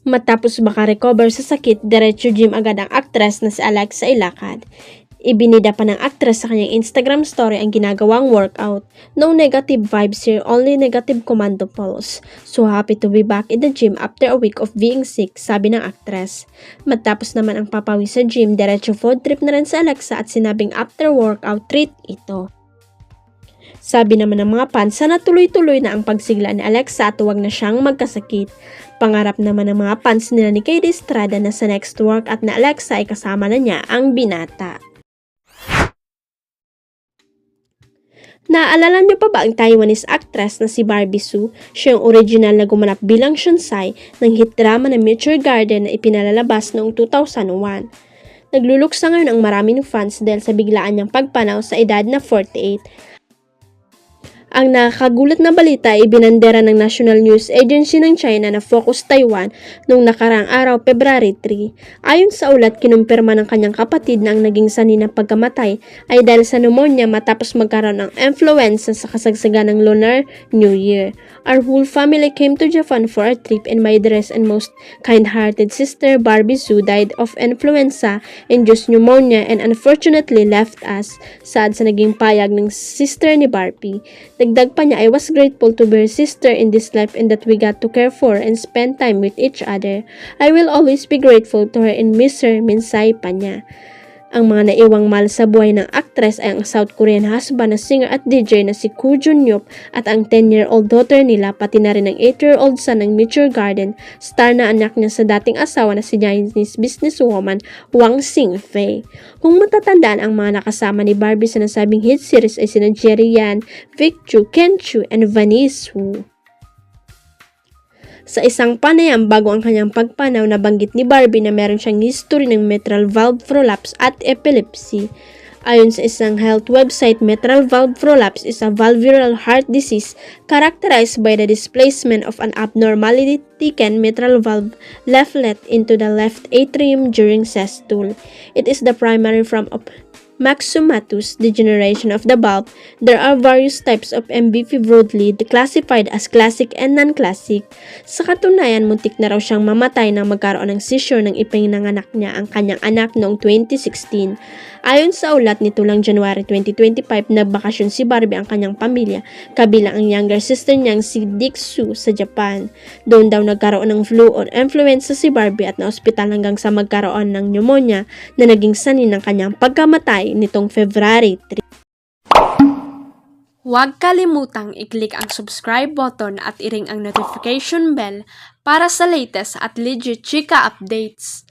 Matapos makarecover sa sakit, diretso gym agad ang aktres na si Alexa Ilacad. Ibinida pa ng aktres sa kanyang Instagram story ang ginagawang workout. No negative vibes here, only negative commando pulse. So happy to be back in the gym after a week of being sick, sabi ng aktres. Matapos naman ang papawi sa gym, diretso food trip na rin sa Alexa at sinabing after workout treat ito. Sabi naman ng mga fans, sana tuloy-tuloy na ang pagsigla ni Alexa at huwag na siyang magkasakit. Pangarap naman ng mga fans nila ni Katie Estrada na sa next work at na Alexa ay kasama na niya ang binata. Naaalala niyo pa ba ang Taiwanese actress na si Barbie Su? Siya yung original na gumanap bilang Shunsai ng hit drama na Meteor Garden na ipinalalabas noong 2001. Nagluluksa ngayon ang maraming fans dahil sa biglaan niyang pagpanaw sa edad na 48. Ang nakakagulat na balita ay ibinandera ng National News Agency ng China na Focus Taiwan noong nakaraang araw, February 3. Ayon sa ulat, kinumpirma ng kanyang kapatid na ang naging sanhi ng pagkamatay ay dahil sa pneumonia matapos magkaroon ng influenza sa kasagsagan ng Lunar New Year. Our whole family came to Japan for a trip and my dearest and most kind-hearted sister Barbie Su died of influenza, induced pneumonia and unfortunately left us. Sad sa naging payag ng sister ni Barbie. Dagdag pa niya, I was grateful to be her sister in this life and that we got to care for and spend time with each other. I will always be grateful to her and miss her, minsay pa niya. Ang mga naiwang mahal sa buhay ng aktres ay ang South Korean husband na singer at DJ na si Koo Jun-yup at ang 10-year-old daughter nila, pati na rin ang 8-year-old son ng Meteor Garden, star na anak niya sa dating asawa na si Chinese businesswoman Wang Xingfei. Kung matatandaan, ang mga nakasama ni Barbie sa nasabing hit series ay sina Jerry Yan, Vic Chu, Ken Chu, and Vanice Wu. Sa isang panayam bago ang kanyang pagpanaw, nabanggit ni Barbie na meron siyang history ng mitral valve prolapse at epilepsy. Ayon sa isang health website, mitral valve prolapse is a valvular heart disease characterized by the displacement of an abnormally thickened mitral valve leaflet into the left atrium during systole. It is the primary form of myxomatous degeneration of the valve. There are various types of MVP broadly classified as classic and non-classic. Sa katunayan, muntik na raw siyang mamatay nang magkaroon ng seizure nang ipinanganak niya ang kanyang anak noong 2016. Ayon sa ulat, nito lang January 2025, nagbakasyon si Barbie ang kanyang pamilya, kabilang ang younger sister niyang si Dixu sa Japan. Doon daw nagkaroon ng flu or influenza si Barbie at na-ospital hanggang sa magkaroon ng pneumonia na naging sanhi ng kanyang pagkamatay nitong February 3. Huwag kalimutang i-click ang subscribe button at i-ring ang notification bell para sa latest at legit chika updates.